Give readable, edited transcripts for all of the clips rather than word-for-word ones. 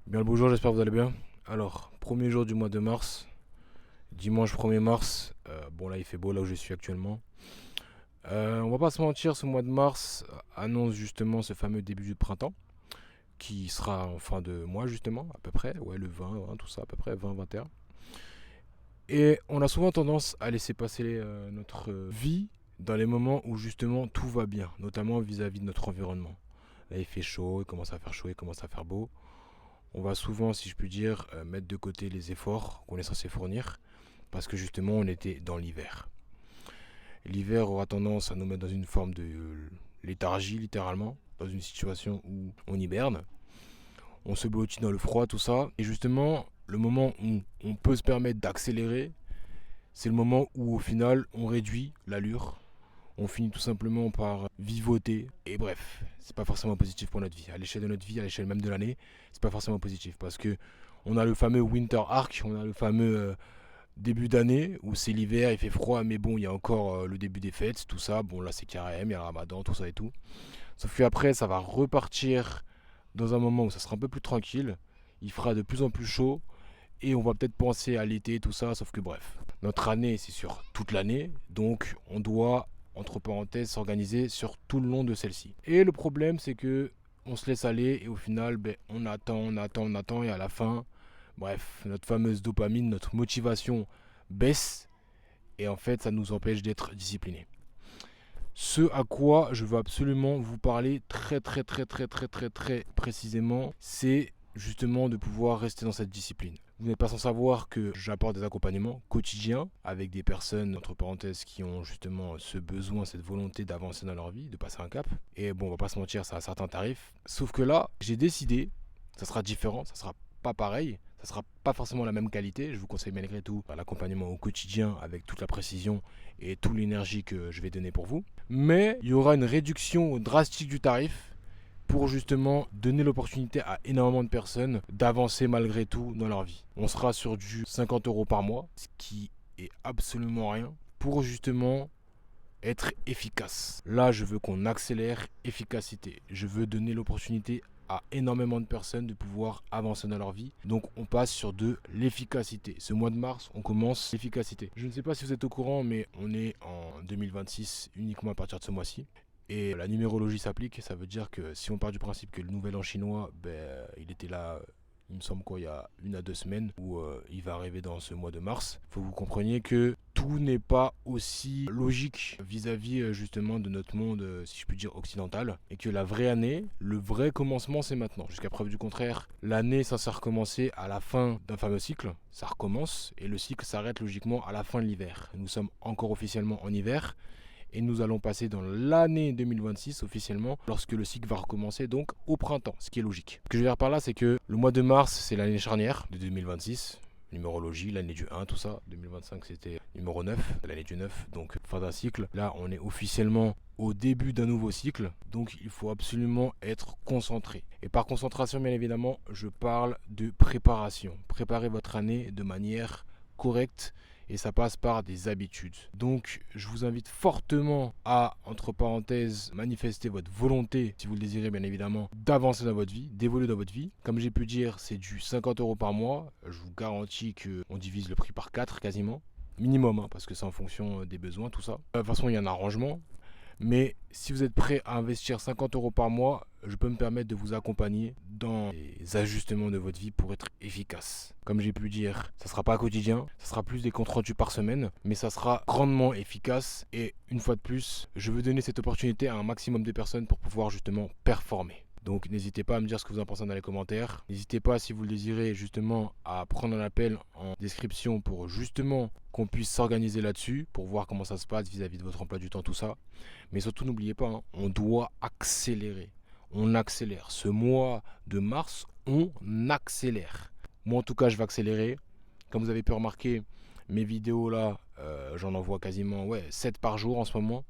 Bien le bonjour, j'espère que vous allez bien. Alors, premier jour du mois de mars, dimanche 1er mars. Bon, là il fait beau là où je suis actuellement. On va pas se mentir, ce mois de mars annonce justement ce fameux début du printemps qui sera en fin de mois justement, à peu près. Ouais, le 20, tout ça, à peu près 20, 21. Et on a souvent tendance à laisser passer notre vie dans les moments où justement tout va bien, notamment vis-à-vis de notre environnement. Là il fait chaud, il commence à faire chaud, il commence à faire beau. On va souvent, si je puis dire, mettre de côté les efforts qu'on est censé fournir parce que justement on était dans l'hiver. L'hiver aura tendance à nous mettre dans une forme de léthargie littéralement, dans une situation où on hiberne, on se blottit dans le froid, tout ça. Et justement, le moment où on peut se permettre d'accélérer, c'est le moment où au final on réduit l'allure. On finit tout simplement par vivoter. Et bref, c'est pas forcément positif pour notre vie. À l'échelle de notre vie, à l'échelle même de l'année, c'est pas forcément positif. Parce que on a le fameux winter arc, on a le fameux début d'année où c'est l'hiver, il fait froid, mais bon, il y a encore le début des fêtes, tout ça. Bon, là c'est carême, il y a le ramadan, tout ça et tout. Sauf qu'après, ça va repartir dans un moment où ça sera un peu plus tranquille. Il fera de plus en plus chaud. Et on va peut-être penser à l'été, tout ça, sauf que bref. Notre année, c'est sur toute l'année, donc on doit, entre parenthèses, s'organiser sur tout le long de celle-ci. Et le problème, c'est que on se laisse aller et au final, on attend, on attend et à la fin, bref, notre fameuse dopamine, notre motivation baisse et en fait, ça nous empêche d'être disciplinés. Ce à quoi je veux absolument vous parler très précisément, c'est justement de pouvoir rester dans cette discipline. Vous n'êtes pas sans savoir que j'apporte des accompagnements quotidiens avec des personnes, entre parenthèses, qui ont justement ce besoin, cette volonté d'avancer dans leur vie, de passer un cap. Et bon, on va pas se mentir, ça a un certain tarif. Sauf que là, j'ai décidé, ça sera différent, ça sera pas pareil, ça sera pas forcément la même qualité. Je vous conseille malgré tout l'accompagnement au quotidien avec toute la précision et toute l'énergie que je vais donner pour vous. Mais il y aura une réduction drastique du tarif pour justement donner l'opportunité à énormément de personnes d'avancer malgré tout dans leur vie. On sera sur du 50 € par mois, ce qui est absolument rien, pour justement être efficace. Là, je veux qu'on accélère efficacité. Je veux donner l'opportunité à énormément de personnes de pouvoir avancer dans leur vie. Donc on passe sur de l'efficacité. Ce mois de mars, on commence l'efficacité. Je ne sais pas si vous êtes au courant, mais on est en 2026 uniquement à partir de ce mois-ci. Et la numérologie s'applique, ça veut dire que si on part du principe que le nouvel an chinois, il était là, il me semble quoi, il y a 1 à 2 semaines, où il va arriver dans ce mois de mars. Il faut que vous compreniez que tout n'est pas aussi logique vis-à-vis justement de notre monde, si je puis dire, occidental. Et que la vraie année, le vrai commencement, c'est maintenant. Jusqu'à preuve du contraire, l'année, ça recommencer à la fin d'un fameux cycle. Ça recommence et le cycle s'arrête logiquement à la fin de l'hiver. Nous sommes encore officiellement en hiver. Et nous allons passer dans l'année 2026 officiellement lorsque le cycle va recommencer donc au printemps, ce qui est logique. Ce que je veux dire par là, c'est que le mois de mars, c'est l'année charnière de 2026. Numérologie, l'année du 1, tout ça. 2025, c'était numéro 9, l'année du 9, donc fin d'un cycle. Là, on est officiellement au début d'un nouveau cycle, donc il faut absolument être concentré. Et par concentration, bien évidemment, je parle de préparation. Préparez votre année de manière correcte et ça passe par des habitudes. Donc je vous invite fortement à, entre parenthèses, manifester votre volonté, si vous le désirez bien évidemment, d'avancer dans votre vie, d'évoluer dans votre vie. Comme j'ai pu dire, c'est du 50 € par mois. Je vous garantis qu'on divise le prix par 4 quasiment. Minimum, parce que c'est en fonction des besoins, tout ça. De toute façon, il y a un arrangement. Mais si vous êtes prêt à investir 50 € par mois, je peux me permettre de vous accompagner dans les ajustements de votre vie pour être efficace. Comme j'ai pu dire, ça ne sera pas quotidien, ça sera plus des comptes rendus par semaine, mais ça sera grandement efficace. Et une fois de plus, je veux donner cette opportunité à un maximum de personnes pour pouvoir justement performer. Donc n'hésitez pas à me dire ce que vous en pensez dans les commentaires. N'hésitez pas, si vous le désirez, justement à prendre un appel en description pour justement qu'on puisse s'organiser là-dessus, pour voir comment ça se passe vis-à-vis de votre emploi du temps, tout ça. Mais surtout, n'oubliez pas, on doit accélérer. On accélère. Ce mois de mars, on accélère. Moi, en tout cas, je vais accélérer. Comme vous avez pu remarquer, mes vidéos là, j'en envoie quasiment 7 par jour en ce moment.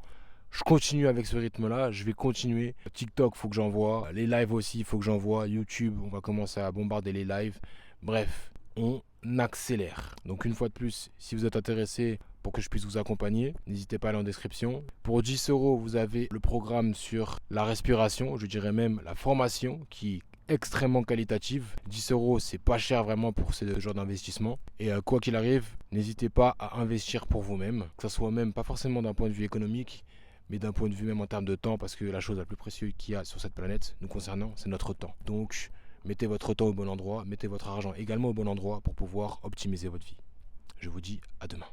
Je continue avec ce rythme-là, je vais continuer. TikTok, il faut que j'envoie. Les lives aussi, il faut que j'envoie. YouTube, on va commencer à bombarder les lives. Bref, on accélère. Donc une fois de plus, si vous êtes intéressé pour que je puisse vous accompagner, n'hésitez pas à aller en description. Pour 10 €, vous avez le programme sur la respiration, je dirais même la formation qui extrêmement qualitative. 10 euros, c'est pas cher vraiment pour ce genre d'investissement. Et quoi qu'il arrive, n'hésitez pas à investir pour vous-même, que ce soit même pas forcément d'un point de vue économique, mais d'un point de vue même en termes de temps, parce que la chose la plus précieuse qu'il y a sur cette planète, nous concernant, c'est notre temps. Donc, mettez votre temps au bon endroit, mettez votre argent également au bon endroit pour pouvoir optimiser votre vie. Je vous dis à demain.